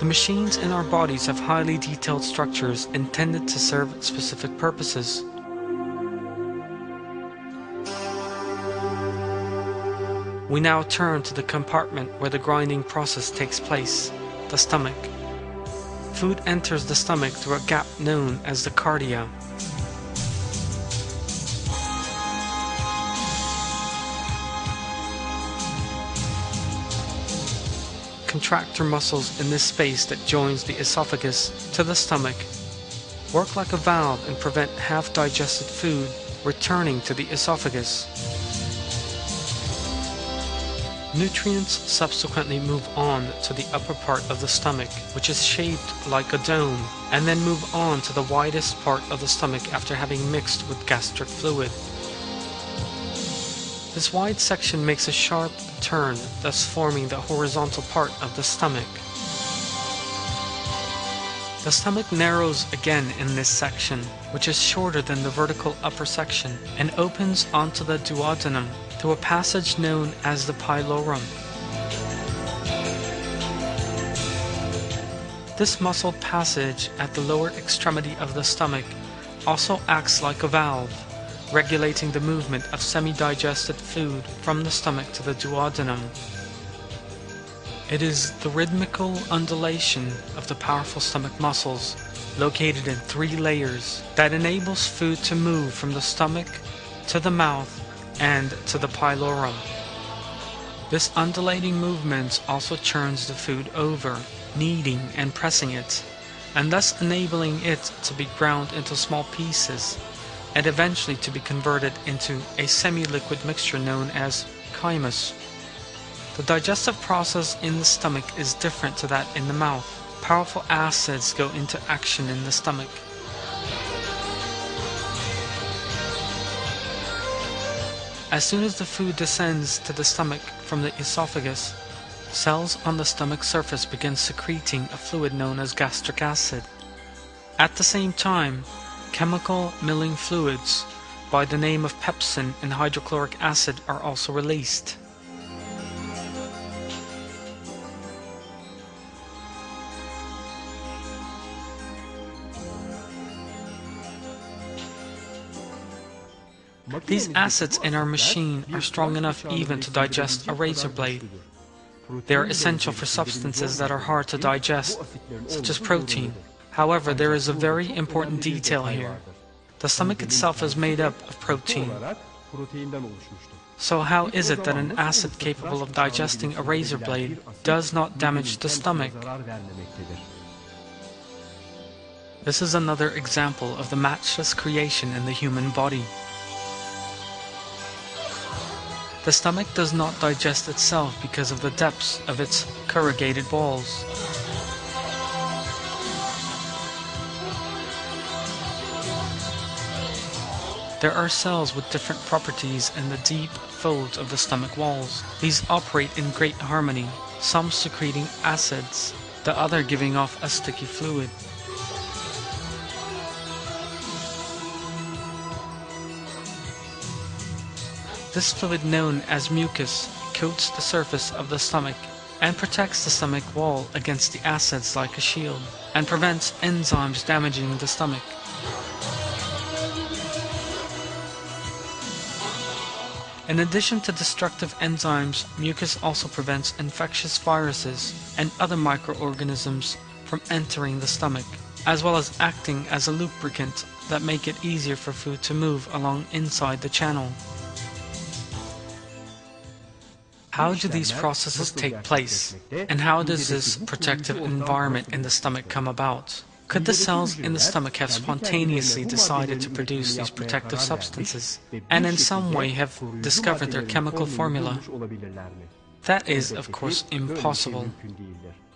The machines in our bodies have highly detailed structures intended to serve specific purposes. We now turn to the compartment where the grinding process takes place, the stomach. Food enters the stomach through a gap known as the cardia. Contractor muscles in this space that joins the esophagus to the stomach work like a valve and prevent half-digested food returning to the esophagus. Nutrients subsequently move on to the upper part of the stomach, which is shaped like a dome, and then move on to the widest part of the stomach after having mixed with gastric fluid. This wide section makes a sharp turn, thus forming the horizontal part of the stomach. The stomach narrows again in this section, which is shorter than the vertical upper section, and opens onto the duodenum through a passage known as the pylorus. This muscled passage at the lower extremity of the stomach also acts like a valve, regulating the movement of semi-digested food from the stomach to the duodenum. It is the rhythmical undulation of the powerful stomach muscles, located in 3 layers, that enables food to move from the stomach to the mouth and to the pylorus. This undulating movement also churns the food over, kneading and pressing it, and thus enabling it to be ground into small pieces, and eventually to be converted into a semi-liquid mixture known as chymus. The digestive process in the stomach is different to that in the mouth. Powerful acids go into action in the stomach. As soon as the food descends to the stomach from the esophagus, cells on the stomach surface begin secreting a fluid known as gastric acid. At the same time, chemical milling fluids by the name of pepsin and hydrochloric acid are also released. These acids in our machine are strong enough even to digest a razor blade. They are essential for substances that are hard to digest, such as protein. However, there is a very important detail here. The stomach itself is made up of protein. So how is it that an acid capable of digesting a razor blade does not damage the stomach? This is another example of the matchless creation in the human body. The stomach does not digest itself because of the depths of its corrugated walls. There are cells with different properties in the deep folds of the stomach walls. These operate in great harmony, some secreting acids, the other giving off a sticky fluid. This fluid, known as mucus, coats the surface of the stomach and protects the stomach wall against the acids like a shield, and prevents enzymes damaging the stomach. In addition to destructive enzymes, mucus also prevents infectious viruses and other microorganisms from entering the stomach, as well as acting as a lubricant that make it easier for food to move along inside the channel. How do these processes take place, and how does this protective environment in the stomach come about? Could the cells in the stomach have spontaneously decided to produce these protective substances, and in some way have discovered their chemical formula? That is, of course, impossible.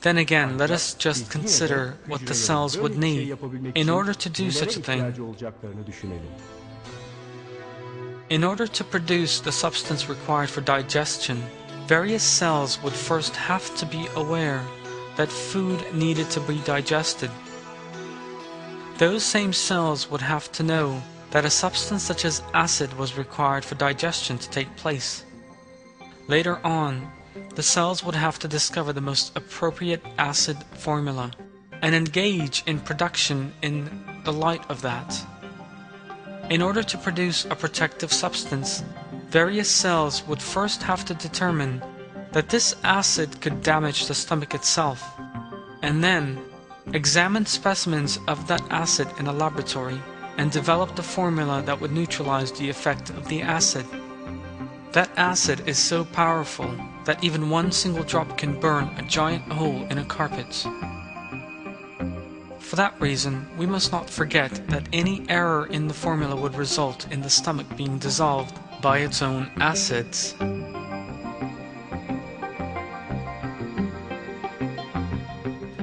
Then again, let us just consider what the cells would need in order to do such a thing. In order to produce the substance required for digestion, various cells would first have to be aware that food needed to be digested. Those same cells would have to know that a substance such as acid was required for digestion to take place. Later on, the cells would have to discover the most appropriate acid formula and engage in production in the light of that. In order to produce a protective substance, various cells would first have to determine that this acid could damage the stomach itself, and then examine specimens of that acid in a laboratory and develop the formula that would neutralize the effect of the acid. That acid is so powerful that even one single drop can burn a giant hole in a carpet. For that reason, we must not forget that any error in the formula would result in the stomach being dissolved by its own acids.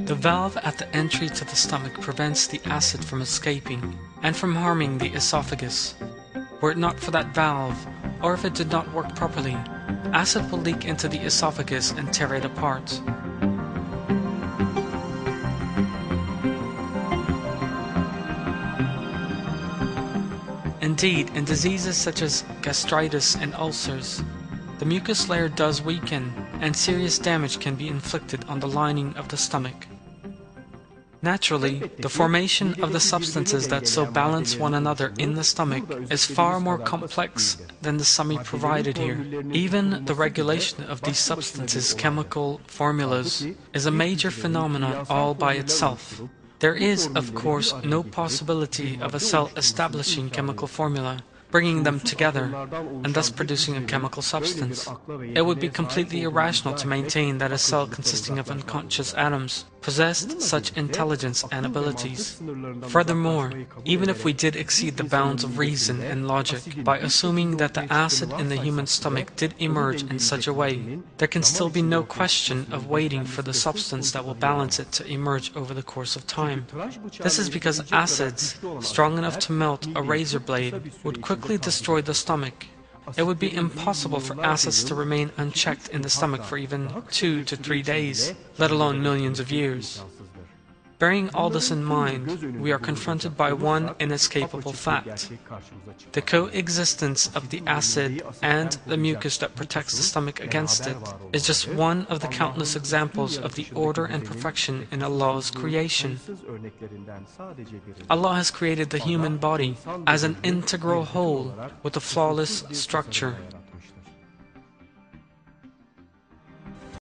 The valve at the entry to the stomach prevents the acid from escaping and from harming the esophagus. Were it not for that valve, or if it did not work properly, acid will leak into the esophagus and tear it apart. Indeed, in diseases such as gastritis and ulcers, the mucus layer does weaken, and serious damage can be inflicted on the lining of the stomach. Naturally, the formation of the substances that so balance one another in the stomach is far more complex than the summary provided here. Even the regulation of these substances' chemical formulas is a major phenomenon all by itself. There is, of course, no possibility of a cell establishing chemical formula, bringing them together, and thus producing a chemical substance. It would be completely irrational to maintain that a cell consisting of unconscious atoms possessed such intelligence and abilities. Furthermore, even if we did exceed the bounds of reason and logic by assuming that the acid in the human stomach did emerge in such a way, there can still be no question of waiting for the substance that will balance it to emerge over the course of time. This is because acids, strong enough to melt a razor blade, would quickly destroy the stomach. It would be impossible for acids to remain unchecked in the stomach for even 2 to 3 days, let alone millions of years. Bearing all this in mind, we are confronted by one inescapable fact. The coexistence of the acid and the mucus that protects the stomach against it is just one of the countless examples of the order and perfection in Allah's creation. Allah has created the human body as an integral whole with a flawless structure.